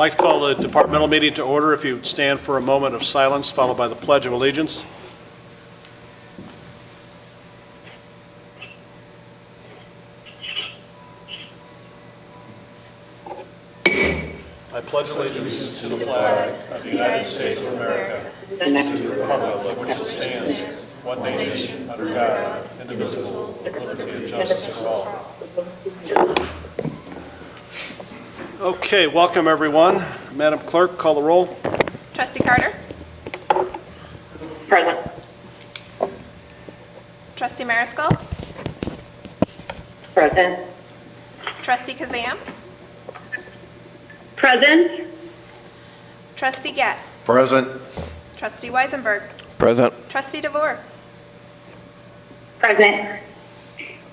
like to call the departmental meeting to order. If you stand for a moment of silence, followed by the Pledge of Allegiance. I pledge allegiance to the flag of the United States of America and to the republic for which it stands, one nation, under God, indivisible, with liberty and justice for all. Okay, welcome everyone. Madam Clerk, call the roll. Trustee Carter? Present. Trustee Mariscal? Present. Trustee Kazam? Present. Trustee Gett? Present. Trustee Weisenberg? Present. Trustee DeVore? Present.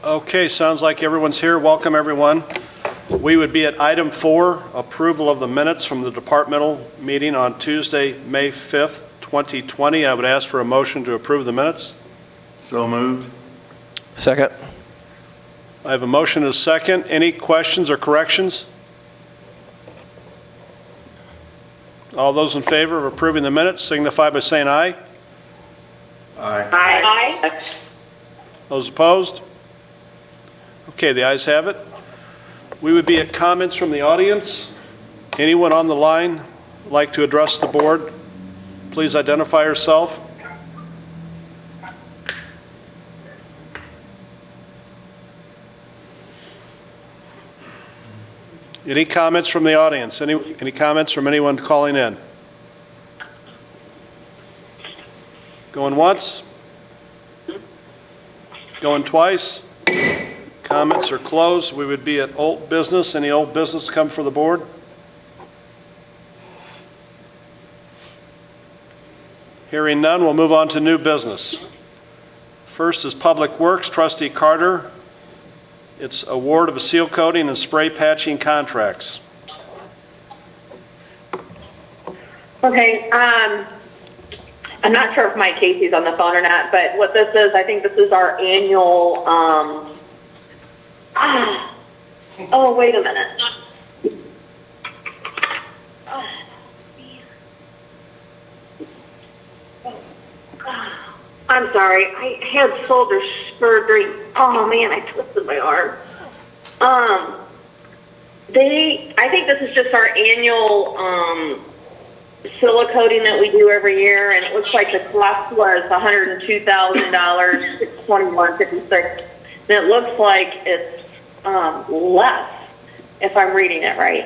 Okay, sounds like everyone's here. Welcome everyone. We would be at item 4, approval of the minutes from the departmental meeting on Tuesday, May 5th, 2020. I would ask for a motion to approve the minutes. So moved. Second. I have a motion and a second. Any questions or corrections? All those in favor of approving the minutes signify by saying aye. Aye. Aye. Those opposed? Okay, the ayes have it. We would be at comments from the audience. Anyone on the line like to address the board? Please identify yourself. Any comments from the audience? Any comments from anyone calling in? Going once? Going twice? Comments are closed. We would be at old business. Any old business come for the board? Hearing none, we'll move on to new business. First is Public Works, Trustee Carter. It's award of a seal coating and spray patching contracts. Okay, I'm not sure if Mike Casey's on the phone or not, but what this is, I think this is our annual, oh, wait a minute. I'm sorry, I had shoulder surgery. Oh man, I twisted my arm. I think this is just our annual, silica coating that we do every year, and it looks like the cost was $102,000, $21.56. And it looks like it's less, if I'm reading it right.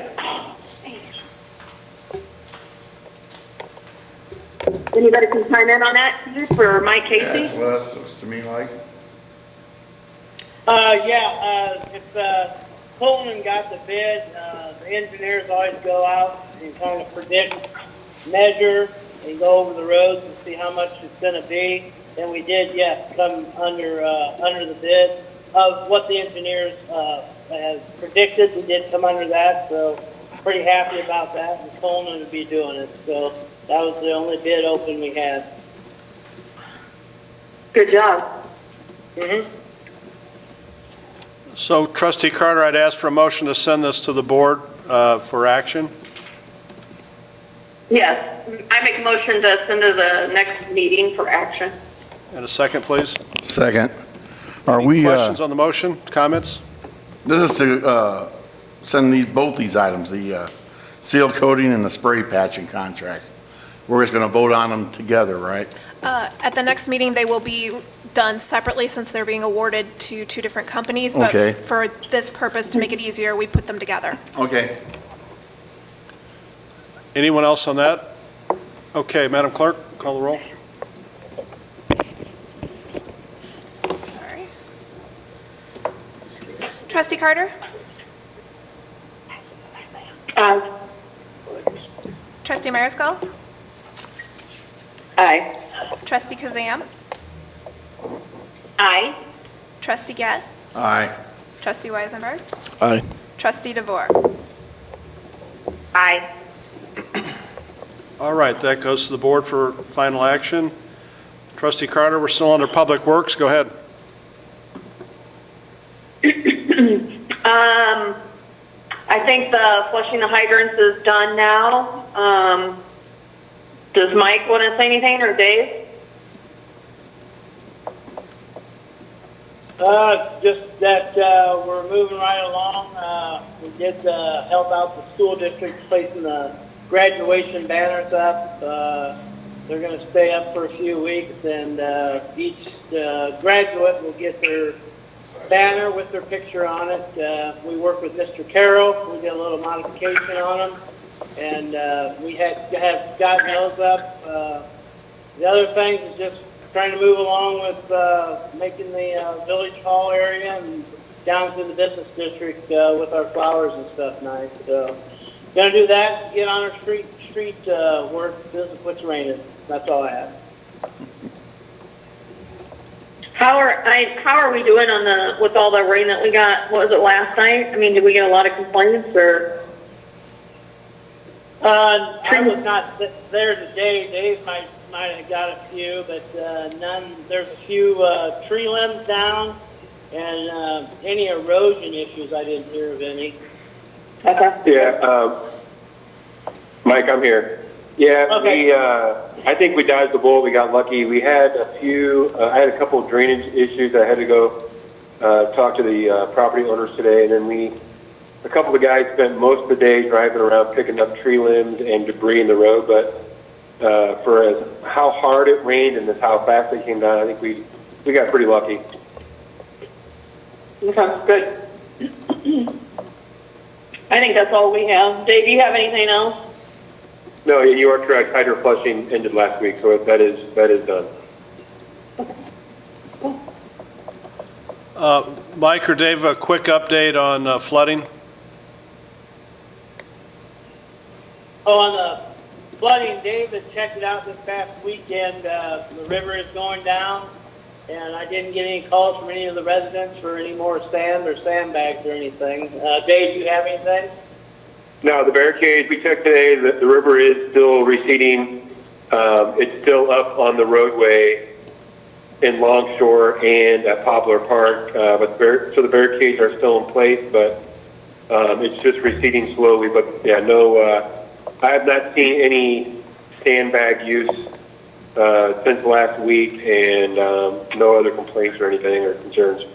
Anybody can chime in on that for Mike Casey? Yeah, it's less, looks to me like. If Coleman got the bid, the engineers always go out and kind of predict, measure, and go over the roads and see how much it's going to be. And we did, yes, come under the bid of what the engineers have predicted. We did come under that, so pretty happy about that. And Coleman would be doing it, so that was the only bid open we had. Good job. Mm-hmm. So, Trustee Carter, I'd ask for a motion to send this to the board for action. Yes, I make a motion to send to the next meeting for action. And a second, please. Second. Are Any we, questions on the motion? Comments? this is to send both these items, the seal coating and the spray patching contracts. We're just going to vote on them together, right? At the next meeting, they will be done separately since they're being awarded to two different companies. But Okay. for this purpose, to make it easier, we put them together. Okay. Anyone else on that? Okay, Madam Clerk, call the roll. Sorry. Trustee Carter? Trustee Mariscal? Aye. Trustee Kazam? Aye. Trustee Gett? Aye. Trustee Weisenberg? Aye. Trustee DeVore? Aye. All right, that goes to the board for final action. Trustee Carter, we're still under Public Works. Go ahead. I think the flushing the hydrants is done now. Does Mike want to say anything, or Dave? Just that we're moving right along. We did help out the school district placing the graduation banners up. They're going to stay up for a few weeks, and each graduate will get their banner with their picture on it. We worked with Mr. Carroll. We did a little modification on them, and we have gotten those up. The other thing is just trying to move along with making the village hall area and down to the business district with our flowers and stuff nice. So, gonna do that. Get on our street work. Business what's raining. That's all I have. How are we doing on with all the rain that we got? What was it, last night? I mean, did we get a lot of complaints, or? I was not there today. Dave might have got a few, but none. There's a few tree limbs down, and any erosion issues, I didn't hear of any. Okay. Yeah, Mike, I'm here. Yeah, Okay. I think we dodged the bullet. We got lucky. We had a few. I had a couple of drainage issues. I had to go talk to the property owners today, and then a couple of guys spent most of the day driving around picking up tree limbs and debris in the road. But for how hard it rained and how fast it came down, I think we got pretty lucky. Okay, good. I think that's all we have. Dave, do you have anything else? No, you are correct. Hydro flushing ended last week, so that is done. Mike or Dave, a quick update on flooding? Oh, on the flooding, David checked it out this past weekend. The river is going down, and I didn't get any calls from any of the residents for any more sand or sandbags or anything. Dave, do you have anything? No, the barricades we checked today, the river is still receding. It's still up on the roadway in Longshore and at Poplar Park, so the barricades are still in place, but it's just receding slowly. But yeah, no, I have not seen any sandbag use since last week, and no other complaints or anything or concerns.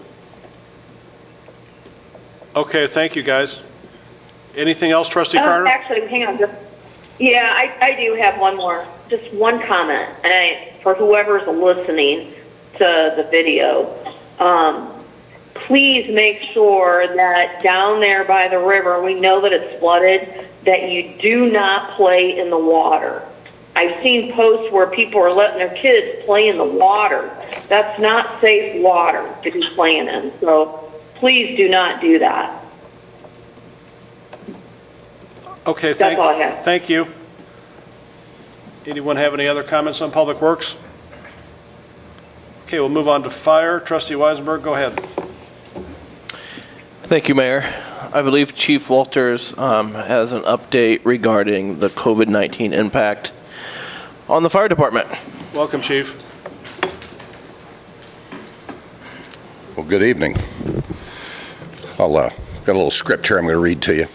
Okay, thank you, guys. Anything else, Trustee Carter? Actually, hang on. Yeah, I do have one more. Just one comment, and for whoever's listening to the video, please make sure that down there by the river, we know that it's flooded, that you do not play in the water. I've seen posts where people are letting their kids play in the water. That's not safe water to be playing in, so please do not do that. Okay, That's all I have. thank you. Anyone have any other comments on Public Works? Okay, we'll move on to Fire. Trustee Weisenberg, go ahead. Thank you, Mayor. I believe Chief Walters has an update regarding the COVID-19 impact on the fire department. Welcome, Chief. Well, good evening. I'll got a little script here I'm going to read to you.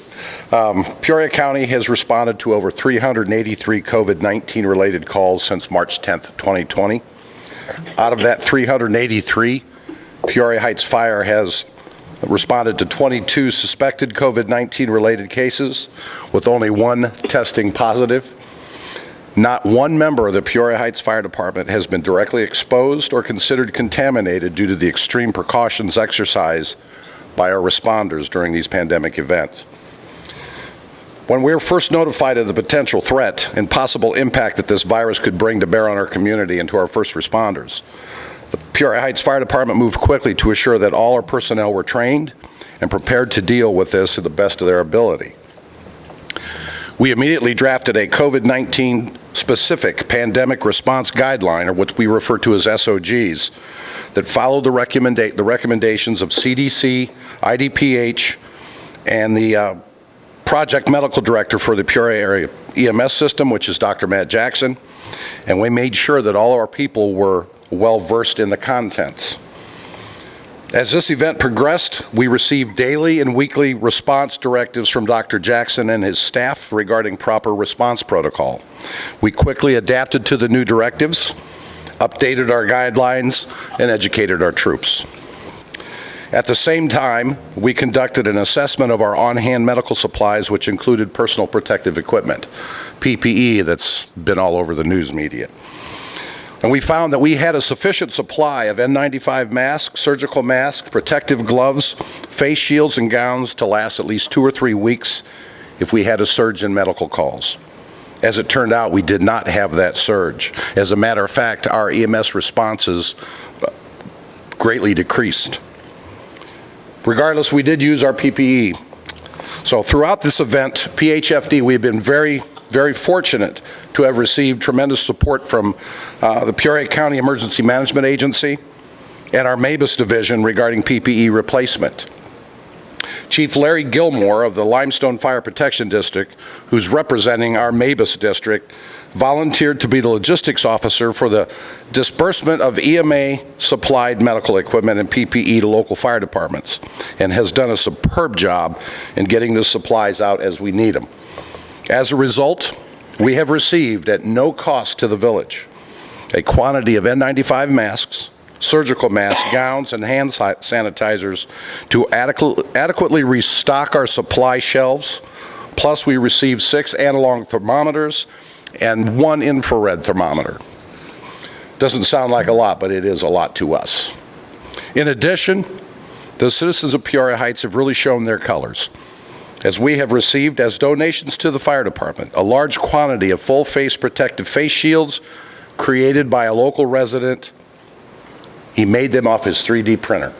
Peoria County has responded to over 383 COVID-19 related calls since March 10th, 2020. Out of that 383, Peoria Heights Fire has responded to 22 suspected COVID-19 related cases, with only one testing positive. Not one member of the Peoria Heights Fire Department has been directly exposed or considered contaminated due to the extreme precautions exercised by our responders during these pandemic events. When we were first notified of the potential threat and possible impact that this virus could bring to bear on our community and to our first responders, the Peoria Heights Fire Department moved quickly to assure that all our personnel were trained and prepared to deal with this to the best of their ability. We immediately drafted a COVID-19 specific pandemic response guideline, or what we refer to as SOGs, that followed the recommendations of CDC, IDPH, and the project medical director for the Peoria area EMS system, which is Dr. Matt Jackson, and we made sure that all our people were well versed in the contents. As this event progressed, we received daily and weekly response directives from Dr. Jackson and his staff regarding proper response protocol. We quickly adapted to the new directives, updated our guidelines, and educated our troops. At the same time, we conducted an assessment of our on-hand medical supplies, which included personal protective equipment, PPE, that's been all over the news media. And we found that we had a sufficient supply of N95 masks, surgical masks, protective gloves, face shields, and gowns to last at least 2 or 3 weeks if we had a surge in medical calls. As it turned out, we did not have that surge. As a matter of fact, our EMS responses greatly decreased. Regardless, we did use our PPE. So throughout this event, PHFD, we've been very fortunate to have received tremendous support from the Peoria County Emergency Management Agency and our MABUS division regarding PPE replacement. Chief Larry Gilmore of the Limestone Fire Protection District, who's representing our MABUS district, volunteered to be the logistics officer for the disbursement of EMA-supplied medical equipment and PPE to local fire departments, and has done a superb job in getting the supplies out as we need them. As a result, we have received, at no cost to the village, a quantity of N95 masks, surgical masks, gowns, and hand sanitizers to adequately restock our supply shelves. Plus, we received 6 analog thermometers and 1 infrared thermometer. Doesn't sound like a lot, but it is a lot to us. In addition, the citizens of Peoria Heights have really shown their colors, as we have received as donations to the fire department a large quantity of full-face protective face shields created by a local resident. He made them off his 3D printer.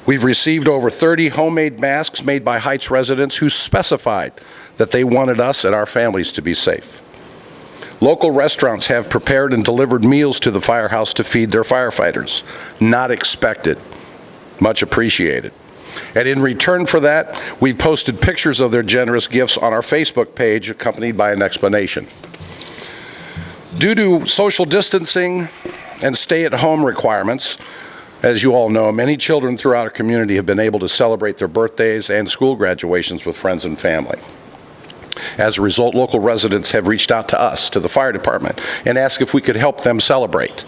We've received over 30 homemade masks made by Heights residents who specified that they wanted us and our families to be safe. Local restaurants have prepared and delivered meals to the firehouse to feed their firefighters. Not expected. Much appreciated. And in return for that, we've posted pictures of their generous gifts on our Facebook page, accompanied by an explanation. Due to social distancing and stay-at-home requirements, as you all know, many children throughout our community have been able to celebrate their birthdays and school graduations with friends and family. As a result, local residents have reached out to us, to the fire department, and asked if we could help them celebrate.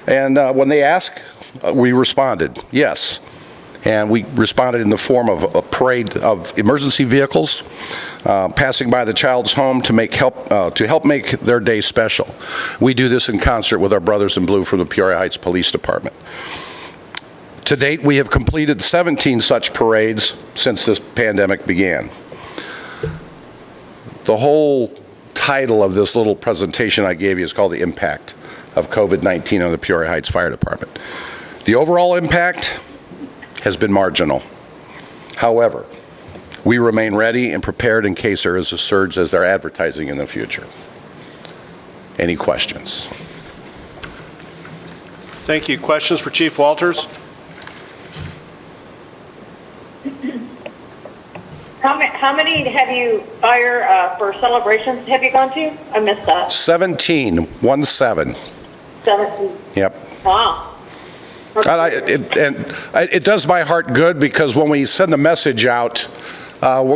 And when they asked, we responded, yes. And we responded in the form of a parade of emergency vehicles passing by the child's home to help make their day special. We do this in concert with our brothers in blue from the Peoria Heights Police Department. To date, we have completed 17 such parades since this pandemic began. The whole title of this little presentation I gave you is called The Impact of COVID-19 on the Peoria Heights Fire Department. The overall impact has been marginal. However, we remain ready and prepared in case there is a surge as they're advertising in the future. Any questions? Thank you. Questions for Chief Walters? How many have you for celebrations have you gone to? I missed that. 17. 17. Yep. Wow. And it does my heart good, because when we send the message out,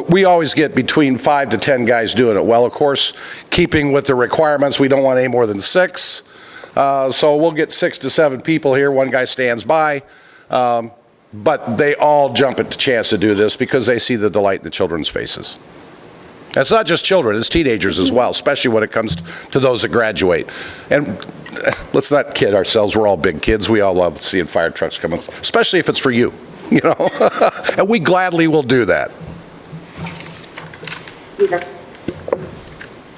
we always get between 5 to 10 guys doing it. Well, of course, keeping with the requirements, we don't want any more than 6. So we'll get 6 to 7 people here. One guy stands by. But they all jump at the chance to do this because they see the delight in the children's faces. It's not just children, it's teenagers as well, especially when it comes to those that graduate. And let's not kid ourselves, we're all big kids. We all love seeing fire trucks coming, especially if it's for you, you know? And we gladly will do that.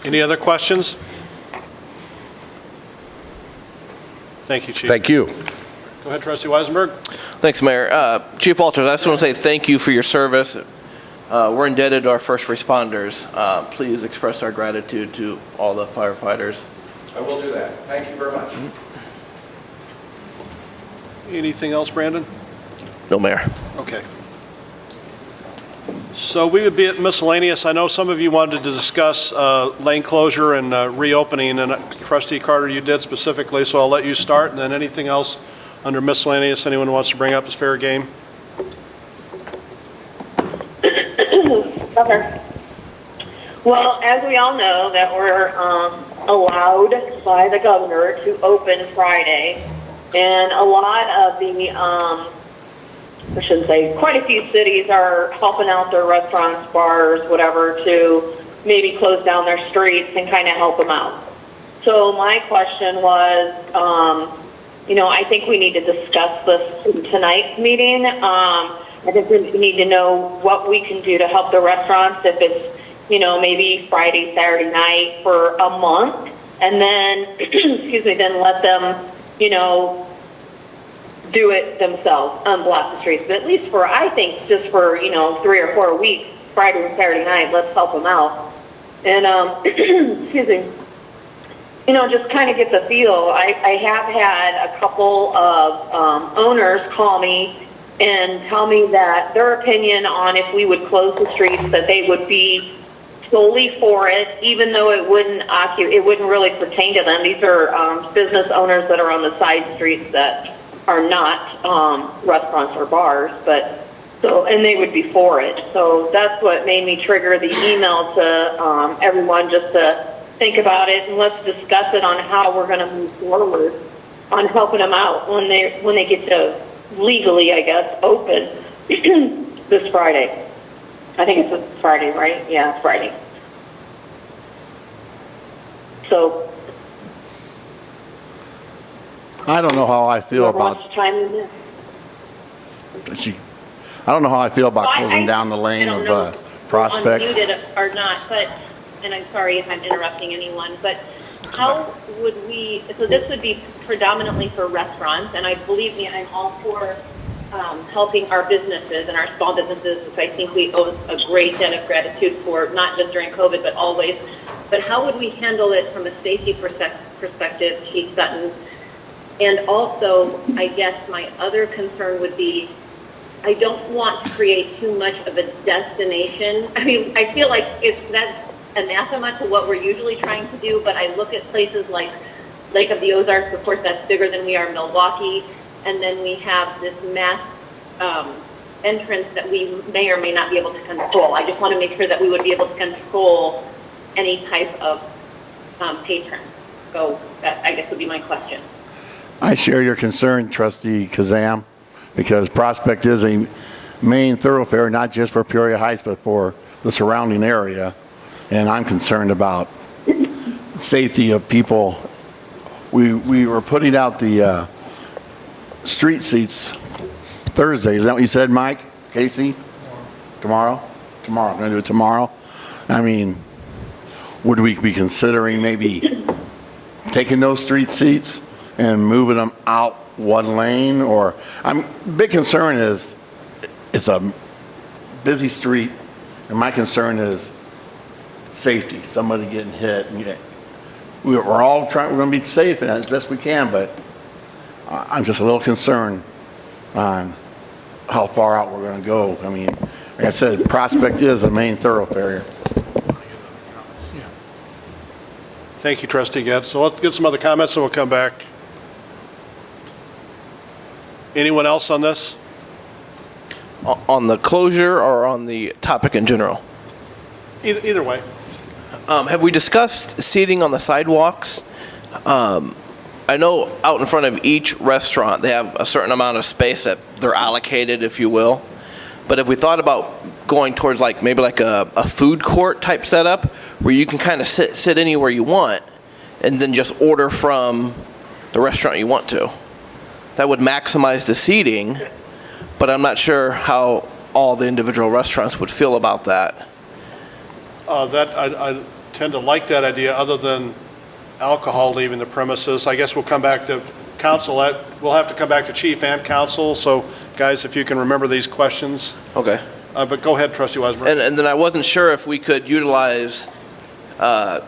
Any other questions? Thank you, Chief. Thank you. Go ahead, Trustee Weisenberg. Thanks, Mayor. Chief Walters, I just want to say thank you for your service. We're indebted to our first responders. Please express our gratitude to all the firefighters. I will do that. Thank you very much. Anything else, Brandon? No, Mayor. Okay. So we would be at miscellaneous. I know some of you wanted to discuss lane closure and reopening, and Trustee Carter, you did specifically, so I'll let you start, and then anything else Under miscellaneous, anyone wants to bring up is fair game? Okay. Well, as we all know, that we're allowed by the governor to open Friday, and a lot of the, I shouldn't say, quite a few cities are helping out their restaurants, bars, whatever, to maybe close down their streets and kind of help them out. So my question was, I think we need to discuss this in tonight's meeting. I think we need to know what we can do to help the restaurants, if it's, maybe Friday, Saturday night for a month, and then, then let them, do it themselves, unblock the streets. But at least I think just for, 3 or 4 weeks, Friday and Saturday night, let's help them out. And, just kind of get the feel. I have had a couple of owners call me and tell me that their opinion on if we would close the streets, that they would be solely for it, even though it wouldn't really pertain to them. These are business owners that are on the side streets that are not restaurants or bars, and they would be for it. So that's what made me trigger the email to everyone, just to think about it, and let's discuss it on how we're going to move forward on helping them out when they get to legally, I guess, open this Friday. I think it's a Friday, right? Yeah, it's Friday. So I don't know how I feel about, time in this. I don't know how I feel about closing down the lane I don't of know Prospect. if we're unmuted or not, and I'm sorry if I'm interrupting anyone, but how would we, so this would be predominantly for restaurants, and believe me, I'm all for helping our businesses and our small businesses, which I think we owe a great debt of gratitude for, not just during COVID, but always. But how would we handle it from a safety perspective, Chief Sutton? And also, I guess my other concern would be, I don't want to create too much of a destination. I mean, I feel like that's anathema to what we're usually trying to do, but I look at places like Lake of the Ozarks, of course, that's bigger than we are in Milwaukee, and then we have this mass entrance that we may or may not be able to control. I just want to make sure that we would be able to control any type of patron. So that, I guess, would be my question. I share your concern, Trustee Kazam, because Prospect is a main thoroughfare, not just for Peoria Heights, but for the surrounding area. And I'm concerned about safety of people. We were putting out the street seats Thursday. Is that what you said, Mike? Casey? Tomorrow? Tomorrow. We're going to do it tomorrow. I mean, would we be considering maybe taking those street seats and moving them out one lane? Or big concern is it's a busy street, and my concern is safety, somebody getting hit. We're all trying, we're going to be safe and as best we can, but I'm just a little concerned on how far out we're going to go. I mean, like I said, Prospect is a main thoroughfare. Thank you, Trustee Getz. So let's get some other comments and we'll come back. Anyone else on this? On the closure or on the topic in general? Either way. Have we discussed seating on the sidewalks? I know out in front of each restaurant, they have a certain amount of space that they're allocated, if you will. But if we thought about going towards maybe a food court type setup where you can kind of sit anywhere you want and then just order from the restaurant you want to. That would maximize the seating, but I'm not sure how all the individual restaurants would feel about that. I tend to like that idea, other than alcohol leaving the premises. I guess we'll come back to council. We'll have to come back to chief and council. So, guys, if you can remember these questions. Okay. But go ahead, Trustee Weisberg. And then I wasn't sure if we could utilize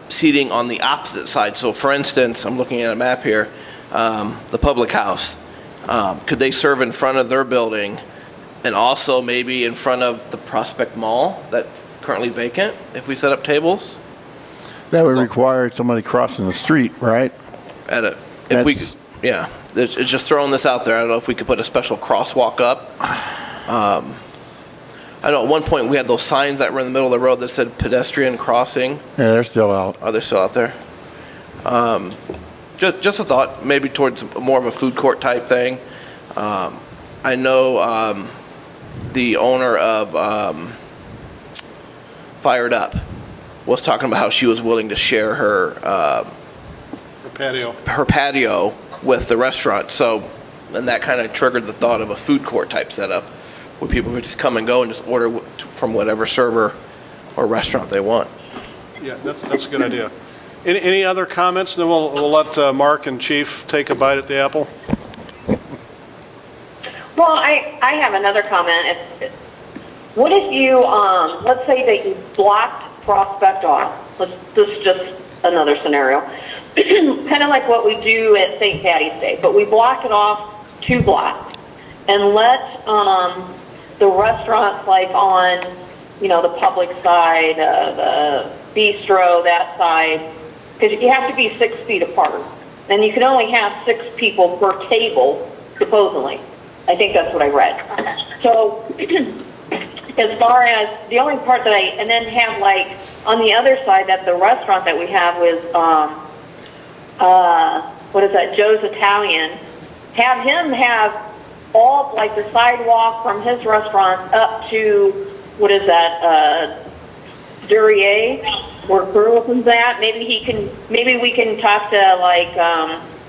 seating on the opposite side. So, for instance, I'm looking at a map here, the public house. Could they serve in front of their building and also maybe in front of the Prospect Mall that's currently vacant if we set up tables? That would require somebody crossing the street, right? Yeah. it's just throwing this out there. I don't know if we could put a special crosswalk up. I know at one point we had those signs that were in the middle of the road that said pedestrian crossing. Yeah, they're still out. Are they still out there? Just a thought, maybe towards more of a food court type thing. I know the owner of Fired Up was talking about how she was willing to share her patio with the restaurant. So, and that kind of triggered the thought of a food court type setup where people could just come and go and just order from whatever server or restaurant they want. Yeah, that's a good idea. Any other comments? Then we'll let Mark and Chief take a bite at the apple. Well, I have another comment. What if you, let's say that you blocked Prospect off. This is just another scenario. Kind of like what we do at St. Patty's Day, but we block it off 2 blocks and let the restaurants like on, the public side, the bistro, that side, because you have to be 6 feet apart. And you can only have 6 people per table, supposedly. I think that's what I read. So as far as the only part that and then have like on the other side that the restaurant that we have with, what is that, Joe's Italian, have him have all like the sidewalk from his restaurant up to, what is that, Duryea, where Burleton's at. Maybe we can talk to like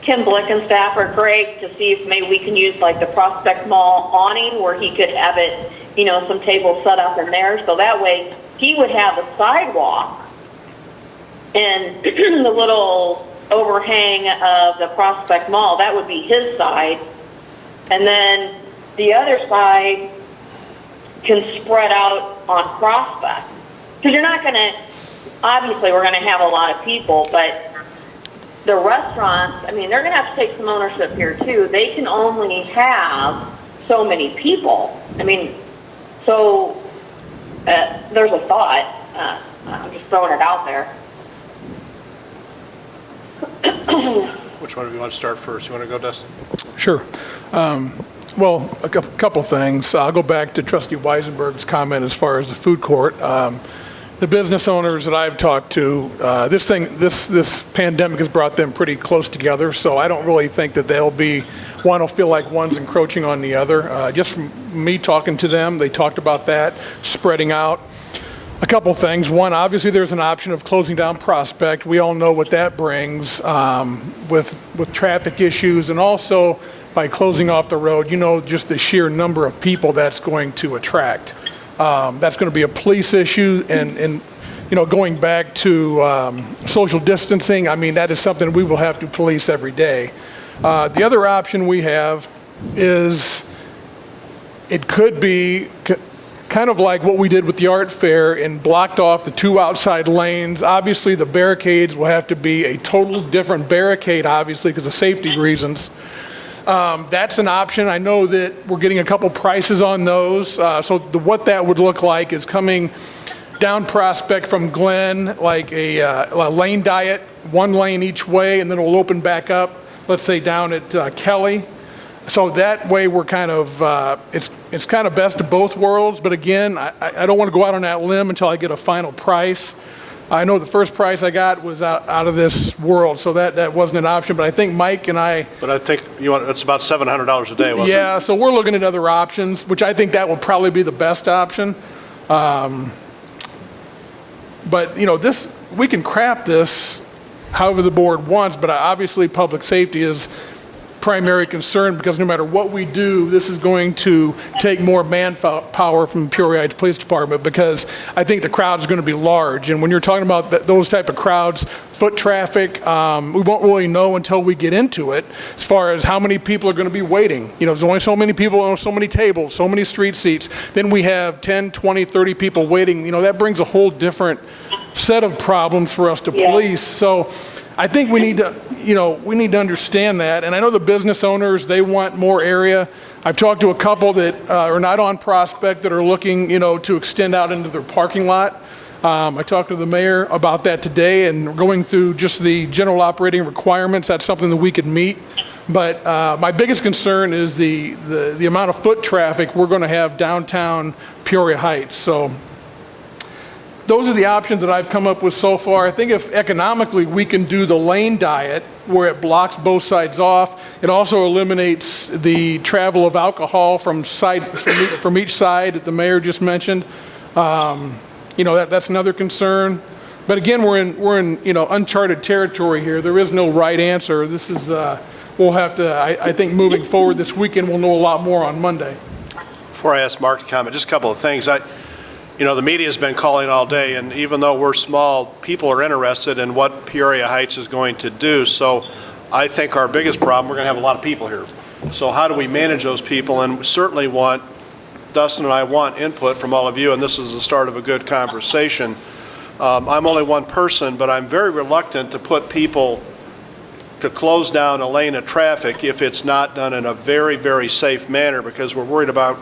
Kim Blickenstaff or Greg to see if maybe we can use like the Prospect Mall awning where he could have it, some tables set up in there. So that way he would have the sidewalk and the little overhang of the Prospect Mall. That would be his side. And then the other side can spread out on Prospect. Because you're not going to, obviously we're going to have a lot of people, but the restaurants, they're going to have to take some ownership here too. They can only have so many people. So there's a thought. I'm just throwing it out there. Which one do you want to start first? You want to go, Dustin? Sure. Well, a couple things. I'll go back to Trustee Weisenberg's comment as far as the food court. The business owners that I've talked to, this pandemic has brought them pretty close together, so I don't really think that one will feel like one's encroaching on the other. Just from me talking to them, they talked about that, spreading out. A couple things. One, obviously there's an option of closing down Prospect. We all know what that brings with traffic issues, and also by closing off the road, just the sheer number of people that's going to attract. That's going to be a police issue, and going back to social distancing, that is something we will have to police every day. The other option we have is it could be kind of like what we did with the art fair and blocked off the 2 outside lanes. Obviously, the barricades will have to be a total different barricade, obviously, because of safety reasons. That's an option. I know that we're getting a couple prices on those. What that would look like is coming down Prospect from Glen, like a lane diet, 1 lane each way, and then it'll open back up, let's say down at Kelly. So that way we're kind of, it's kind of best of both worlds. But again, I don't want to go out on that limb until I get a final price. I know the first price I got was out of this world, so that wasn't an option. But I think Mike and I... But I think it's about $700 a day, wasn't it? Yeah, so we're looking at other options, which I think that will probably be the best option. But, we can craft this however the board wants, but obviously public safety is primary concern, because no matter what we do, this is going to take more manpower from Peoria Heights Police Department, because I think the crowd is going to be large. And when you're talking about those type of crowds, foot traffic, we won't really know until we get into it as far as how many people are going to be waiting. There's only so many people on so many tables, so many street seats. Then we have 10, 20, 30 people waiting. That brings a whole different set of problems for us to police. So I think we need to understand that. And I know the business owners, they want more area. I've talked to a couple that are not on Prospect that are looking, to extend out into their parking lot. I talked to the mayor about that today, and going through just the general operating requirements. That's something that we could meet But my biggest concern is the amount of foot traffic we're going to have downtown Peoria Heights. So those are the options that I've come up with so far. I think if economically we can do the lane diet where it blocks both sides off, it also eliminates the travel of alcohol from each side that the mayor just mentioned. That's another concern. But again, we're in uncharted territory here. There is no right answer. This is we'll have to. I think moving forward this weekend, we'll know a lot more on Monday. Before I ask Mark to comment, just a couple of things. The media has been calling all day, and even though we're small, people are interested in what Peoria Heights is going to do. So I think our biggest problem, we're going to have a lot of people here. So how do we manage those people? And we certainly Dustin and I want input from all of you, and this is the start of a good conversation. I'm only one person, but I'm very reluctant to close down a lane of traffic if it's not done in a very, very safe manner, because we're worried about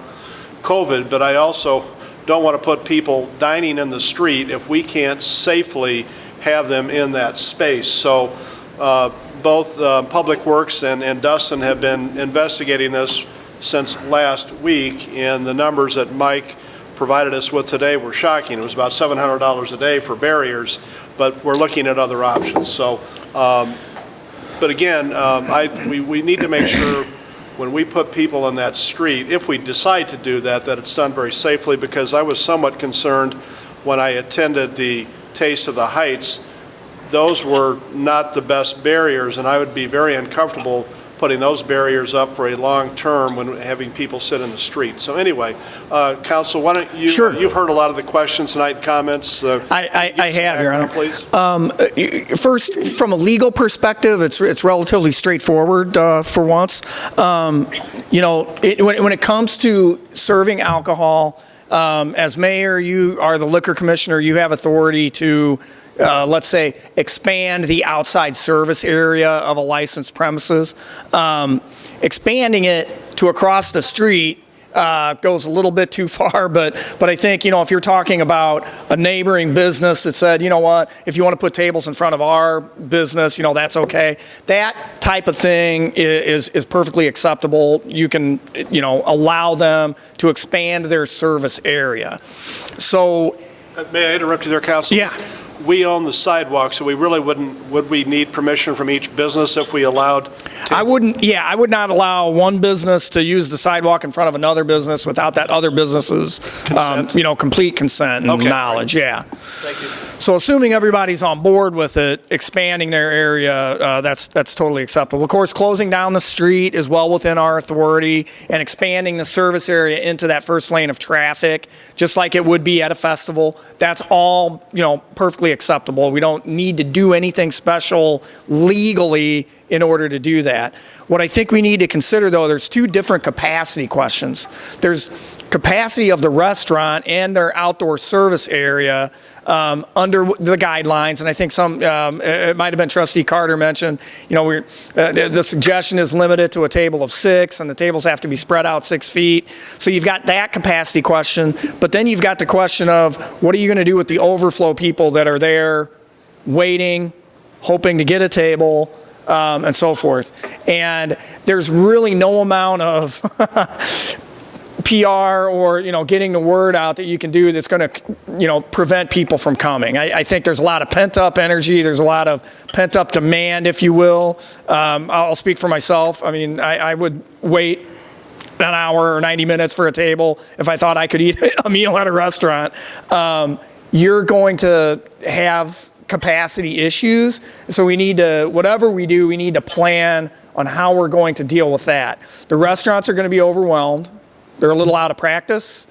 COVID, but I also don't want to put people dining in the street if we can't safely have them in that space. So both Public Works and Dustin have been investigating this since last week, and the numbers that Mike provided us with today were shocking. It was about $700 a day for barriers, but we're looking at other options. So, but again, we need to make sure when we put people on that street, if we decide to do that it's done very safely, because I was somewhat concerned when I attended the Taste of the Heights. Those were not the best barriers, and I would be very uncomfortable putting those barriers up for a long term when having people sit in the street. So anyway, Council, why don't you, Sure. You've heard a lot of the questions tonight, comments. I have, Your Honor. Please. First, from a legal perspective, it's relatively straightforward for once. When it comes to serving alcohol, as mayor, you are the liquor commissioner, you have authority to let's say, expand the outside service area of a licensed premises. Expanding it to across the street goes a little bit too far, but I think, if you're talking about a neighboring business that said, you know what, if you want to put tables in front of our business, that's okay. That type of thing is perfectly acceptable. You can, allow them to expand their service area. So, may I interrupt you there, Council? Yeah. We own the sidewalk, so would we need permission from each business if we allowed? I would not allow one business to use the sidewalk in front of another business without that other business's, complete consent and knowledge, yeah. Thank you. So assuming everybody's on board with it, expanding their area, that's totally acceptable. Of course, closing down the street is well within our authority, and expanding the service area into that first lane of traffic, just like it would be at a festival, that's all, perfectly acceptable. We don't need to do anything special legally in order to do that. What I think we need to consider, though, there's two different capacity questions. There's capacity of the restaurant and their outdoor service area under the guidelines, and I think it might have been Trustee Carter mentioned, the suggestion is limited to a table of 6, and the tables have to be spread out 6 feet. So you've got that capacity question, but then you've got the question of what are you going to do with the overflow people that are there waiting, hoping to get a table, and so forth. And there's really no amount of PR or, getting the word out that you can do that's going to, prevent people from coming. I think there's a lot of pent-up energy. There's a lot of pent-up demand, if you will. I'll speak for myself. I would wait an hour or 90 minutes for a table if I thought I could eat a meal at a restaurant. You're going to have capacity issues. So we need to, whatever we do, we need to plan on how we're going to deal with that. The restaurants are going to be overwhelmed. They're a little out of practice.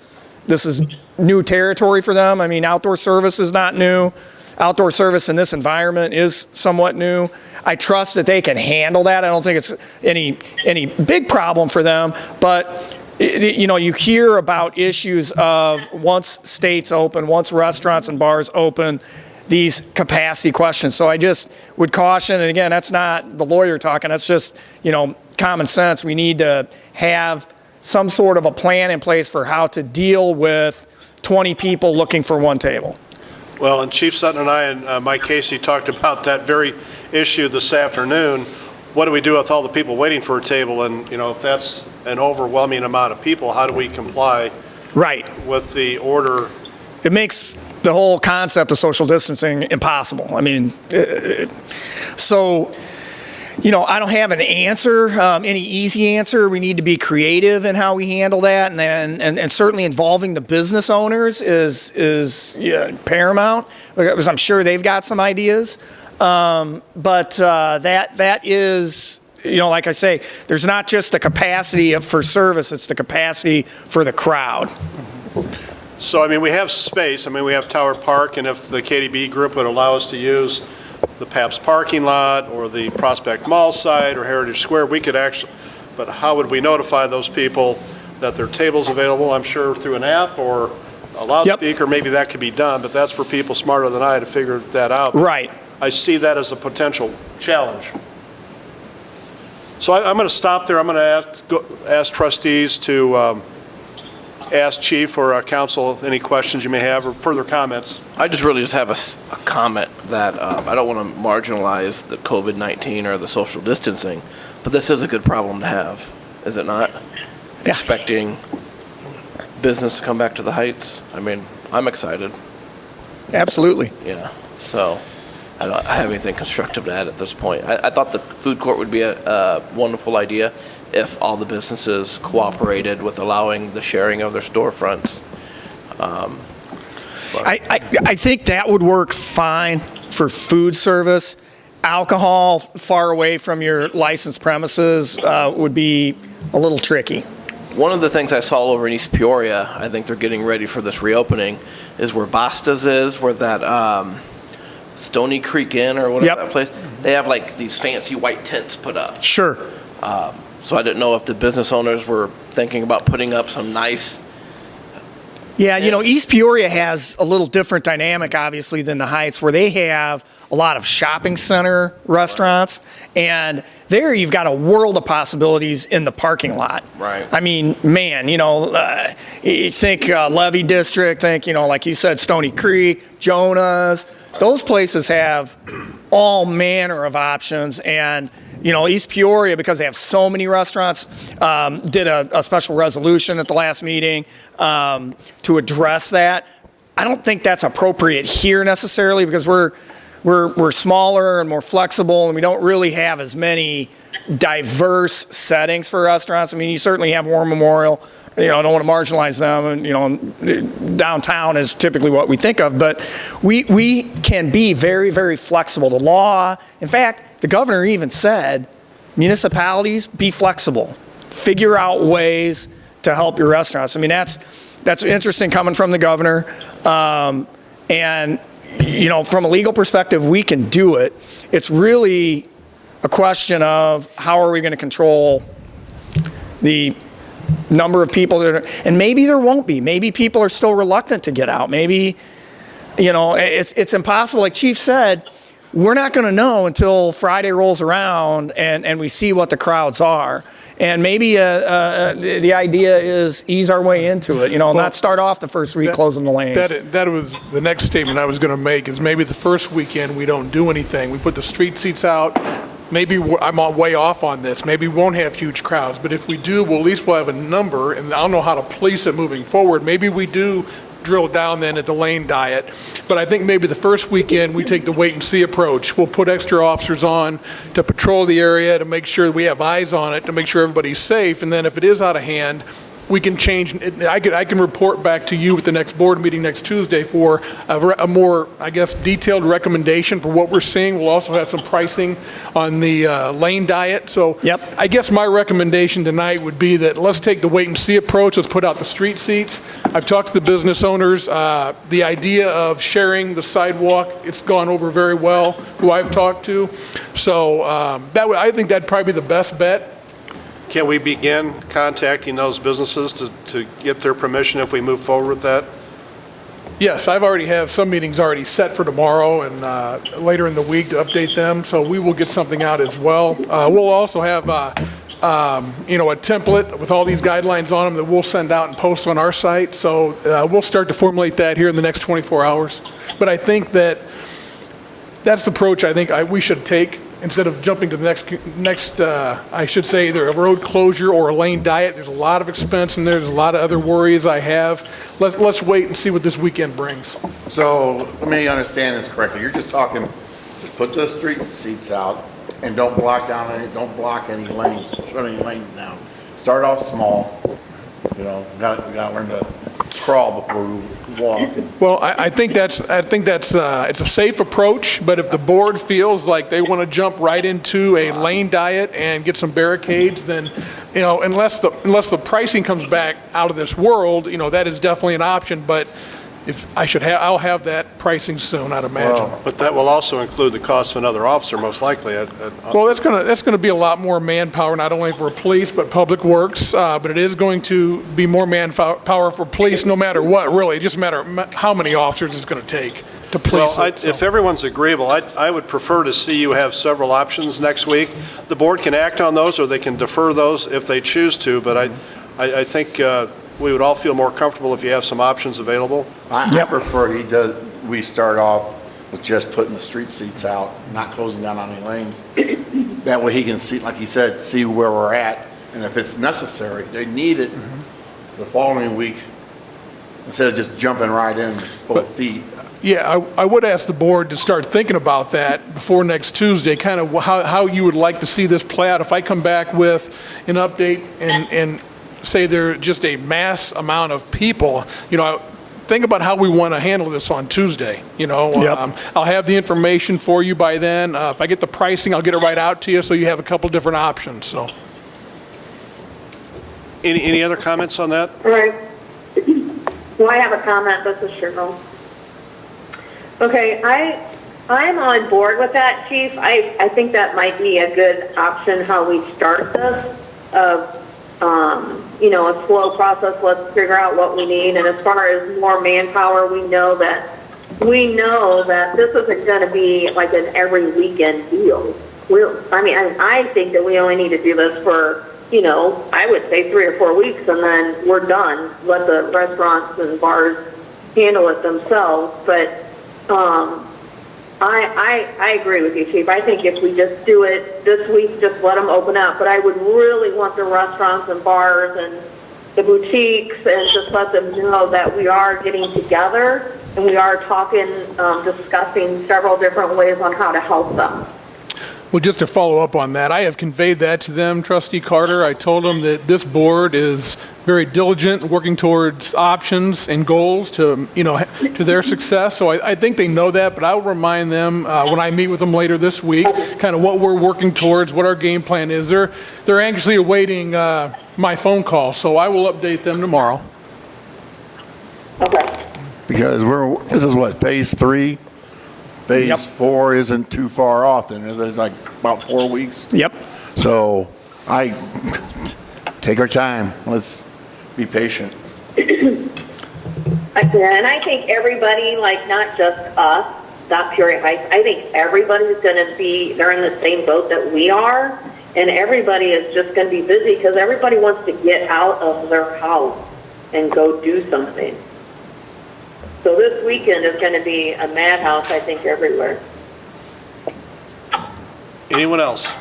This is new territory for them. Outdoor service is not new. Outdoor service in this environment is somewhat new. I trust that they can handle that. I don't think it's any big problem for them, but you hear about issues of once states open, once restaurants and bars open, these capacity questions. So I just would caution, and again, that's not the lawyer talking, that's just, common sense. We need to have some sort of a plan in place for how to deal with 20 people looking for one table. Well, and Chief Sutton and I and Mike Casey talked about that very issue this afternoon. what do we do with all the people waiting for a table? And, you know, if that's an overwhelming amount of people, how do we comply Right. with the order? It makes the whole concept of social distancing impossible. I mean, so, you know, I don't have an answer, any easy answer. We need to be creative in how we handle that, and certainly involving the business owners is paramount, because I'm sure they've got some ideas. But that is, you know, like I say, there's not just the capacity for service, it's the capacity for the crowd. So, I mean, we have space. I mean, we have Tower Park, and if the KDB group would allow us to use the Paps parking lot or the Prospect Mall site or Heritage Square, we could actually, but how would we notify those people that their table's available? I'm sure through an app or a loudspeaker, maybe that could be done, but that's for people smarter than I to figure that out. Right. I see that as a potential challenge. So I'm going to stop there. I'm going to ask trustees to ask Chief or Council any questions you may have or further comments. I just have a comment that I don't want to marginalize the COVID-19 or the social distancing, but this is a good problem to have, is it not? Yeah. Expecting business to come back to the Heights. I mean, I'm excited. Absolutely. Yeah. So I don't have anything constructive to add at this point. I thought the food court would be a wonderful idea if all the businesses cooperated with allowing the sharing of their storefronts. I think that would work fine for food service. Alcohol far away from your licensed premises would be a little tricky. One of the things I saw over in East Peoria, I think they're getting ready for this reopening, is where Basta's is, where that Stony Creek Inn or whatever that place, they have like these fancy white tents put up. Sure. So I didn't know if the business owners were thinking about putting up some nice. Yeah, you know, East Peoria has a little different dynamic, obviously, than the Heights, where they have a lot of shopping center restaurants, and there you've got a world of possibilities in the parking lot. Right. I mean, man, you know, you think Levy District, think, you know, like you said, Stony Creek, Jonah's. Those places have all manner of options, and you know, East Peoria, because they have so many restaurants, did a special resolution at the last meeting to address that. I don't think that's appropriate here necessarily, because we're smaller and more flexible, and we don't really have as many diverse settings for restaurants. I mean, you certainly have War Memorial. You know, I don't want to marginalize them, and you know, downtown is typically what we think of, but we can be very, very flexible. The law, in fact, the governor even said, municipalities, be flexible. Figure out ways to help your restaurants. I mean, that's interesting coming from the governor, and you know, from a legal perspective, we can do it. It's really a question of how are we going to control the number of people that are, and maybe there won't be. Maybe people are still reluctant to get out. Maybe, you know, it's impossible. Like Chief said, we're not going to know until Friday rolls around and we see what the crowds are. And maybe the idea is ease our way into it, you know, not start off the first week closing the lanes. That was the next statement I was going to make, is maybe the first weekend we don't do anything. We put the street seats out. Maybe I'm way off on this. Maybe we won't have huge crowds, but if we do, at least we'll have a number, and I don't know how to police it moving forward. Maybe we do drill down then at the lane diet. But I think maybe the first weekend we take the wait and see approach. We'll put extra officers on to patrol the area, to make sure we have eyes on it, to make sure everybody's safe. And then if it is out of hand, we can change. I can report back to you at the next board meeting next Tuesday for a more, I guess, detailed recommendation for what we're seeing. We'll also have some pricing on the lane diet. So I guess my recommendation tonight would be that let's take the wait and see approach. Let's put out the street seats. I've talked to the business owners. The idea of sharing the sidewalk, it's gone over very well, who I've talked to. So I think that'd probably be the best bet. Can we begin contacting those businesses to get their permission if we move forward with that? Yes, I've already have some meetings already set for tomorrow and later in the week to update them, so we will get something out as well. We'll also have, you know, a template with all these guidelines on them that we'll send out and post on our site, so we'll start to formulate that here in the next 24 hours. But I think that's the approach I think we should take. instead of jumping to the next, I should say, either a road closure or a lane diet. There's a lot of expense and there's a lot of other worries I have. Let's wait and see what this weekend brings. So let me understand this correctly. You're just talking, just put the street seats out and don't block any lanes, shut any lanes down. Start off small, we gotta learn to crawl before we walk. Well, I think that's it's a safe approach, but if the board feels like they want to jump right into a lane diet and get some barricades, then, unless the pricing comes back out of this world, that is definitely an option, but I'll have that pricing soon, I'd imagine. Well, But that will also include the cost of another officer, most likely. Well, that's gonna be a lot more manpower, not only for police, but public works, but it is going to be more manpower for police, no matter what, really. It just matter how many officers it's gonna take to police Well, it. So. if everyone's agreeable, I would prefer to see you have several options next week. The board can act on those, or they can defer those if they choose to, but I think we would all feel more comfortable if you have some options available. I prefer we start off with just putting the street seats out, not closing down any lanes. That way he can see, like he said, see where we're at, and if it's necessary, if they need it the following week, instead of just jumping right in both feet. Yeah, I would ask the board to start thinking about that before next Tuesday, kind of how you would like to see this play out. If I come back with an update and say there's just a mass amount of people, think about how we want to handle this on Tuesday. I'll have the information for you by then. If I get the pricing, I'll get it right out to you, so you have a couple different options. So, Any other comments on that? All right. Well, I have a comment. This is Cheryl. Okay, I'm on board with that, Chief. I think that might be a good option how we start this. A slow process. Let's figure out what we need. And as far as more manpower, we know that this isn't going to be like an every weekend deal. I think that we only need to do this for, I would say 3 or 4 weeks, and then we're done. Let the restaurants and bars handle it themselves. But I agree with you, Chief. I think if we just do it this week, just let them open up. But I would really want the restaurants and bars and the boutiques and just let them know that we are getting together and we are talking, discussing several different ways on how to help them. well, just to follow up on that, I have conveyed that to them, Trustee Carter. I told them that this board is very diligent, working towards options and goals to their success. So I think they know that, but I'll remind them when I meet with them later this week, kind of what we're working towards, what our game plan is. They're anxiously awaiting my phone call, so I will update them tomorrow. Okay. Because this is what, phase 3? Phase 4 isn't too far off then, is it? It's like about 4 weeks? Yep. So take our time. Let's be patient. And I think everybody, like not just us, not Peoria Heights, I think everybody's going to be, they're in the same boat that we are, and everybody is just going to be busy because everybody wants to get out of their house and go do something. So this weekend is going to be a madhouse, I think, everywhere. Anyone else?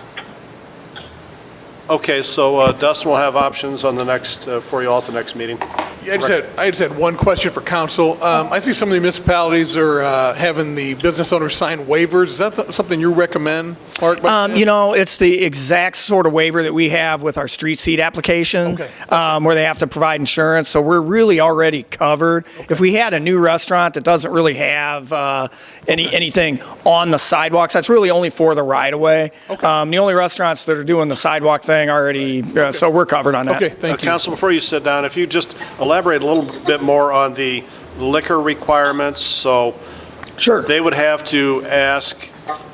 Okay, so Dustin will have options on the next, for you all at the next meeting. Yeah, I just had one question for council. I see some of the municipalities are having the business owners sign waivers. Is that something you recommend, Mark? It's the exact sort of waiver that we have with our street seat application, where they have to provide insurance. So we're really already covered. Okay. If we had a new restaurant that doesn't really have anything on the sidewalks, that's really only for the right-of-way. Okay. The only restaurants that are doing the sidewalk thing already, so we're covered on that. Okay, thank you. Council, before you sit down, if you just elaborate a little bit more on the liquor requirements. So sure, they would have to ask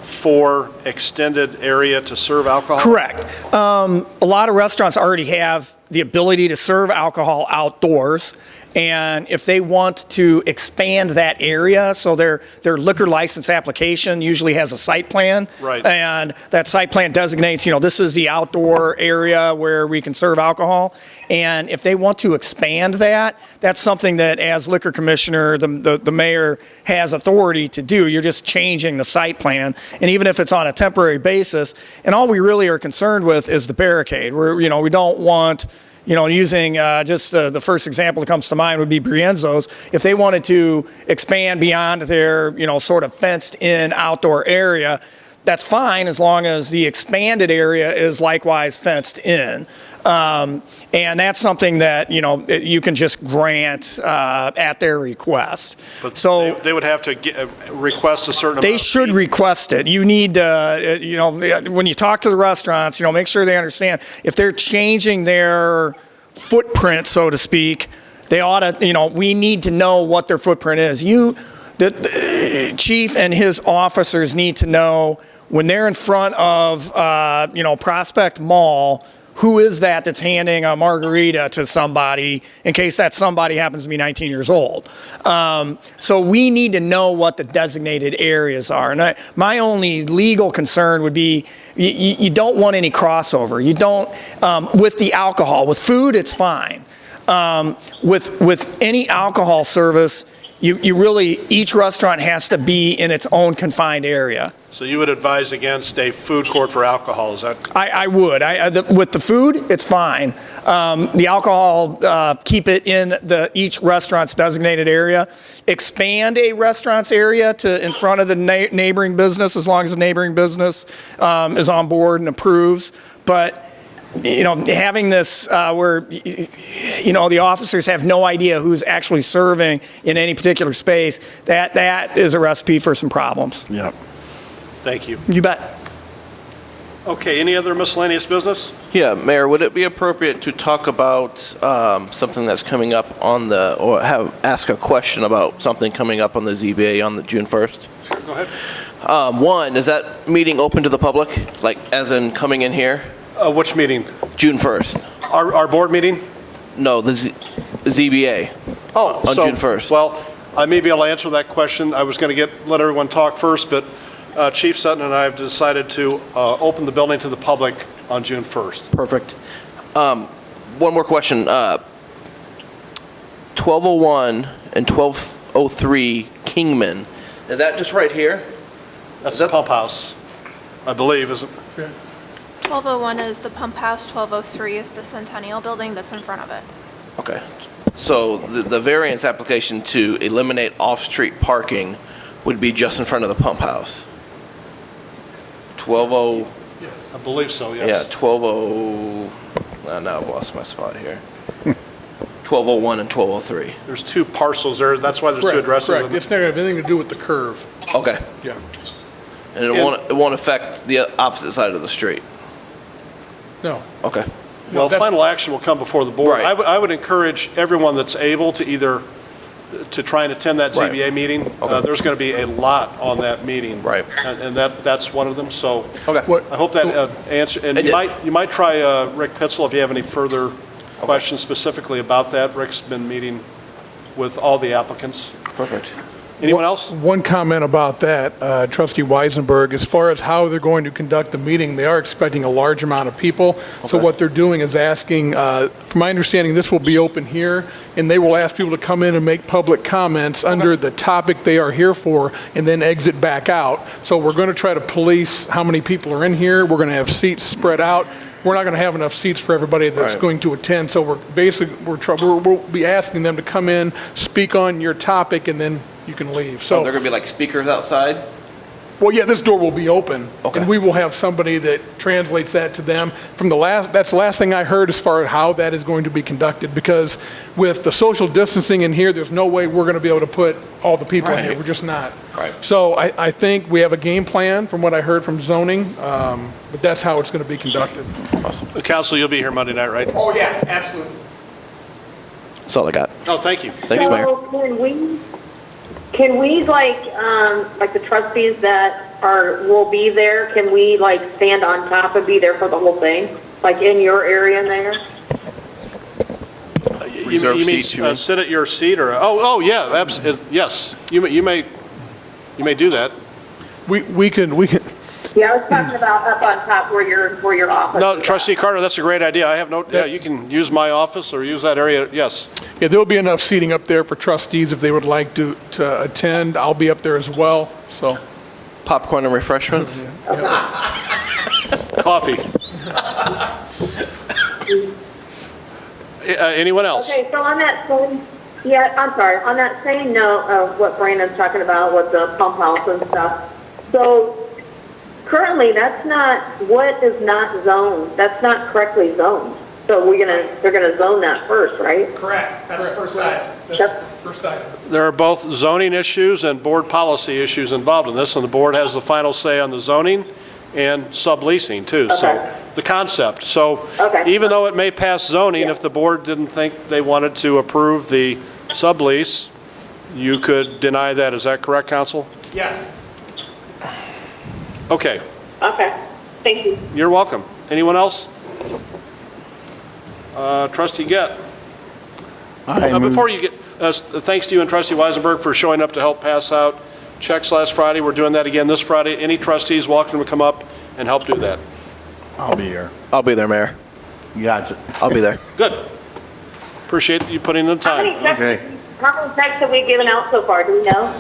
for extended area to serve alcohol? Correct. A lot of restaurants already have the ability to serve alcohol outdoors. And if they want to expand that area, so their liquor license application usually has a site plan. Right. And that site plan designates, this is the outdoor area where we can serve alcohol. And if they want to expand that, that's something that as liquor commissioner, the mayor has authority to do. You're just changing the site plan. And even if it's on a temporary basis, and all we really are concerned with is the barricade. We don't want, using just the first example that comes to mind would be Brienzo's. If they wanted to expand beyond their, sort of fenced in outdoor area, that's fine as long as the expanded area is likewise fenced in. And that's something that, you can just grant at their request. But so they would have to request a certain amount. They should request it. You need when you talk to the restaurants, make sure they understand if they're changing their footprint, so to speak, they ought to, we need to know what their footprint is. The chief and his officers need to know when they're in front of, Prospect Mall, who is that's handing a margarita to somebody in case that somebody happens to be 19 years old. So we need to know what the designated areas are. And my only legal concern would be you don't want any crossover. You don't, with the alcohol. With food, it's fine. With any alcohol service, you really, each restaurant has to be in its own confined area. So you would advise against a food court for alcohol, is that? I would. With the food, it's fine. The alcohol, keep it in each restaurant's designated area. Expand a restaurant's area to in front of the neighboring business as long as the neighboring business is on board and approves. But having this where, the officers have no idea who's actually serving in any particular space, that is a recipe for some problems. Yep. Thank you. You bet. Okay, any other miscellaneous business? Yeah, Mayor, would it be appropriate to talk about something that's coming up ask a question about something coming up on the ZBA on the June 1st? Sure, go ahead. One, is that meeting open to the public, like as in coming in here? Which meeting? June 1st. Our board meeting? No, the ZBA. Oh, on June 1st. Well, I may be able to answer that question. I was going to let everyone talk first, but Chief Sutton and I have decided to open the building to the public on June 1st. Perfect. One more question. 1201 and 1203 Kingman. Is that just right here? That's the pump house, I believe, isn't it? 1201 is the pump house, 1203 is the Centennial building that's in front of it. Okay. So the variance application to eliminate off-street parking would be just in front of the pump house. 120. I believe so, yes. Yeah, 120. Now I've lost my spot here. 1201 and 1203. There's two parcels there. That's why there's two addresses. Correct. It's not going to have anything to do with the curve. Okay. Yeah. And it won't affect the opposite side of the street. No. Okay. Well, that's- final action will come before the board. Right. I would encourage everyone that's able to either to try and attend that Right. ZBA meeting. Okay. There's going to be a lot on that meeting. Right. And that's one of them. So Okay. I hope that answer. And It you might try Rick Pitzel if you have any further questions specifically about that. Rick's been meeting with all the applicants. Perfect. Anyone else? One comment about that, Trustee Weisenberg, as far as how they're going to conduct the meeting, they are expecting a large amount of people. So Okay. what they're doing is asking, from my understanding, this will be open here, and they will ask people to come in and make public comments under the topic they are here for, and then exit back out. So we're going to try to police how many people are in here. We're going to have seats spread out. We're not going to have enough seats for everybody that's Right. going to attend. So we'll be asking them to come in, speak on your topic, and then you can leave. So So, they're going to be like speakers outside? well, yeah, this door will be open. Okay. And we will have somebody that translates that to them. That's the last thing I heard as far as how that is going to be conducted, because with the social distancing in here, there's no way we're going to be able to put all the people in here. Right. We're just not. Right. So I think we have a game plan from what I heard from zoning, but that's how it's going to be conducted. Awesome. Council, you'll be here Monday night, right? Oh, yeah, absolutely. That's all I got. Oh, thank you. Thanks, Mayor. So can we like the trustees that will be there, can we like stand on top and be there for the whole thing? Like in your area in there? reserved you mean, seats, you mean? sit at your seat or, yeah, yes. You may do that. We can, Yeah, I was talking about up on top where your office No, is Trustee at. Carter, that's a great idea. I have you can use my office or use that area, yes. yeah, there'll be enough seating up there for trustees if they would like to attend. I'll be up there as well, so. Popcorn and refreshments? Coffee. Anyone else? Okay, so on that same, on that same note of what Brandon's talking about with the pump house and stuff. So currently, what is not zoned, that's not correctly zoned. So they're gonna zone that first, right? Correct. That's the first item. Yep. First item. There are both zoning issues and board policy issues involved in this, and the board has the final say on the zoning and subleasing too. So Okay. the concept. So Okay. even though it may pass zoning, Yeah. if the board didn't think they wanted to approve the sublease, you could deny that. Is that correct, counsel? Yes. Okay, Okay, thank you. you're welcome. Anyone else? Trustee Gett. Before you get, thanks to you and Trustee Weisenberg for showing up to help pass out checks last Friday. We're doing that again this Friday. Any trustees welcome to come up and help do that. I'll be here. I'll be there, Mayor. Gotcha. I'll be there. Good. Appreciate you putting in the How many time. checks, Okay. how many checks have we given out so far, do we know?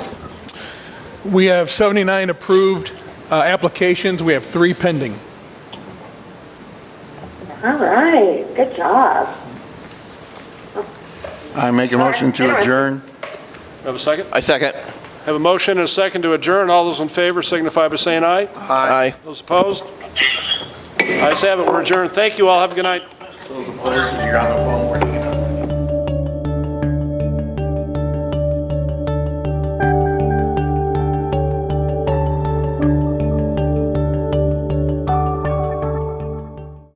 We have 79 approved applications. We have 3 pending. All right, good job. I make a motion to adjourn. Have a second? I second. Have a motion and a second to adjourn. All those in favor signify by saying aye. Aye. Those opposed? Ayes have it. We're adjourned. Thank you all. Have a good night. Those opposed, if you're on the phone, we're